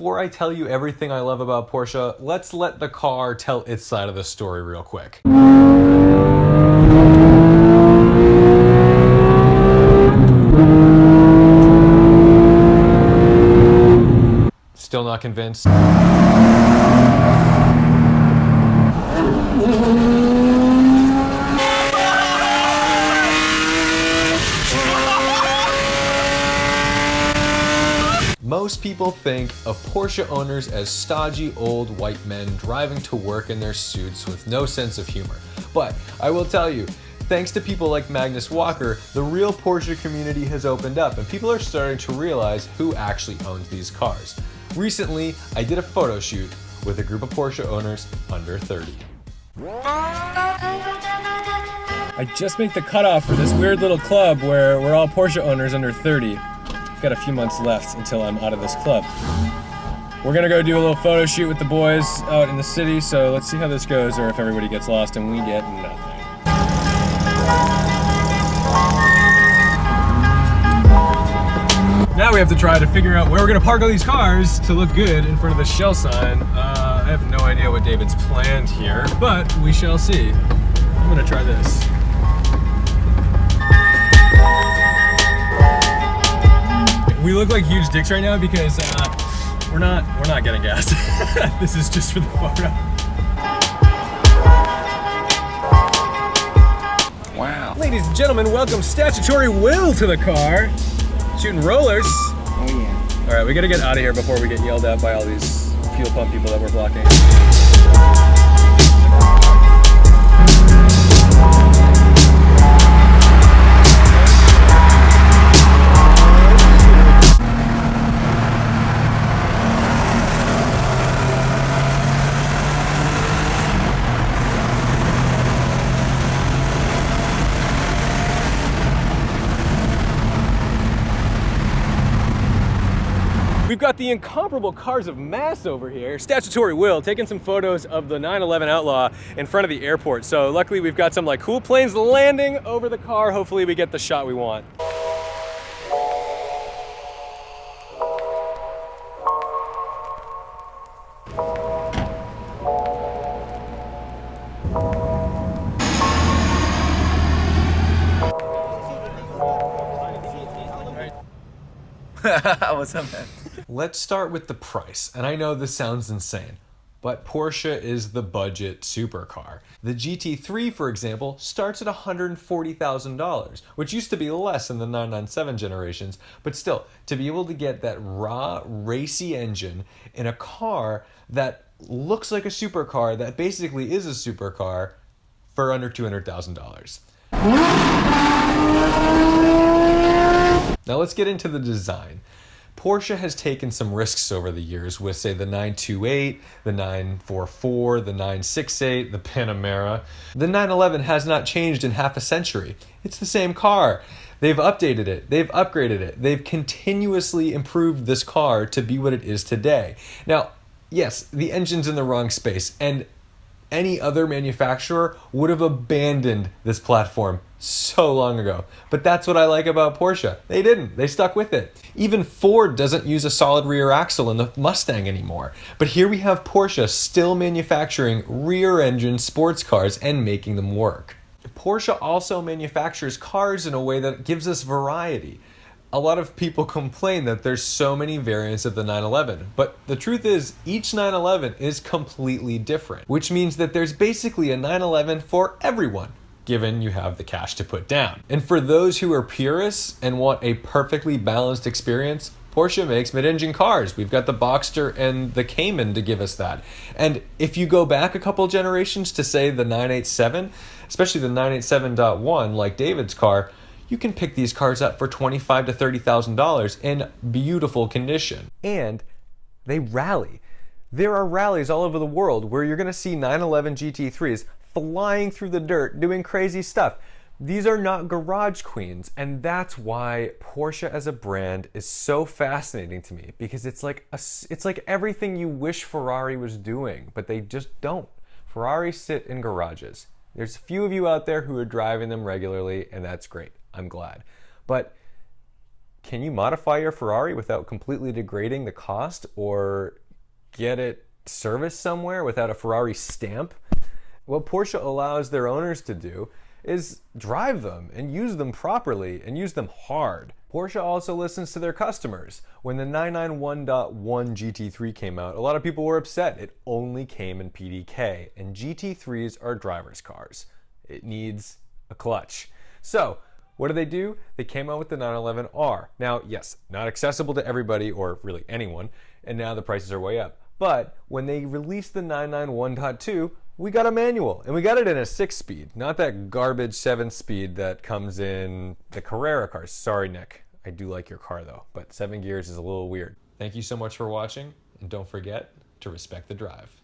before I tell you everything I love about Porsche, let's let the car tell its side of the story real quick. Still not convinced? Most people think of Porsche owners as stodgy old white men driving to work in their suits with no sense of humor. But I will tell you, thanks to people like Magnus Walker, the real Porsche community has opened up and people are starting to realize who actually owns these cars. Recently, I did a photo shoot with a group of Porsche owners under 30. I just make the cutoff for this weird little club where we're all Porsche owners under 30. Got a few months left until I'm out of this club. We're gonna go do a little photo shoot with the boys out in the city, so let's see how this goes or if everybody gets lost and we get nothing. Now we have to try to figure out where we're gonna park all these cars to look good in front of the Shell sign. I have no idea what David's planned here, but we shall see. I'm gonna try this. We look like huge dicks right now because we're not getting gas. This is just for the photo. Wow. Ladies and gentlemen, welcome Statutory Will to the car. Shooting rollers. Oh yeah. All right, we gotta get out of here before we get yelled at by all these fuel pump people that we're blocking. We've got the incomparable cars of mass over here. Statutory Will taking some photos of the 911 Outlaw in front of the airport. So luckily we've got some like cool planes landing over the car. Hopefully we get the shot we want. What's up, man? Let's start with the price, and I know this sounds insane, but Porsche is the budget supercar. The GT3, for example, starts at $140,000, which used to be less in the 997 generations, but still, to be able to get that raw, racy engine in a car that looks like a supercar, that basically is a supercar, for under $200,000. Now let's get into the design. Porsche has taken some risks over the years with, say, the 928, the 944, the 968, the Panamera. The 911 has not changed in half a century. It's the same car. They've updated it. They've upgraded it. They've continuously improved this car to be what it is today. Now, yes, the engine's in the wrong space, and any other manufacturer would have abandoned this platform so long ago. But that's what I like about Porsche. They didn't. They stuck with it. Even Ford doesn't use a solid rear axle in the Mustang anymore. But here we have Porsche still manufacturing rear-engine sports cars and making them work. Porsche also manufactures cars in a way that gives us variety. A lot of people complain that there's so many variants of the 911, but the truth is each 911 is completely different, which means that there's basically a 911 for everyone, given you have the cash to put down. And for those who are purists and want a perfectly balanced experience, Porsche makes mid-engine cars. We've got the Boxster and the Cayman to give us that. And if you go back a couple generations to, say, the 987, especially the 987.1, like David's car, you can pick these cars up for $25,000 to $30,000 in beautiful condition. And they rally. There are rallies all over the world where you're going to see 911 GT3s flying through the dirt doing crazy stuff. These are not garage queens, and that's why Porsche as a brand is so fascinating to me, because it's like everything you wish Ferrari was doing, but they just don't. Ferraris sit in garages. There's a few of you out there who are driving them regularly, and that's great. I'm glad. But can you modify your Ferrari without completely degrading the cost, or get it serviced somewhere without a Ferrari stamp? What Porsche allows their owners to do is drive them and use them properly and use them hard. Porsche also listens to their customers. When the 991.1 GT3 came out, a lot of people were upset. It only came in PDK, and GT3s are driver's cars. It needs a clutch. So, what do? They came out with the 911R. Now, yes, not accessible to everybody or really anyone, and now the prices are way up. But when they released the 991.2, we got a manual, and we got it in a 6-speed, not that garbage 7-speed that comes in the Carrera cars. Sorry, Nick. I do like your car, though, but 7 gears is a little weird. Thank you so much for watching, and don't forget to respect the drive.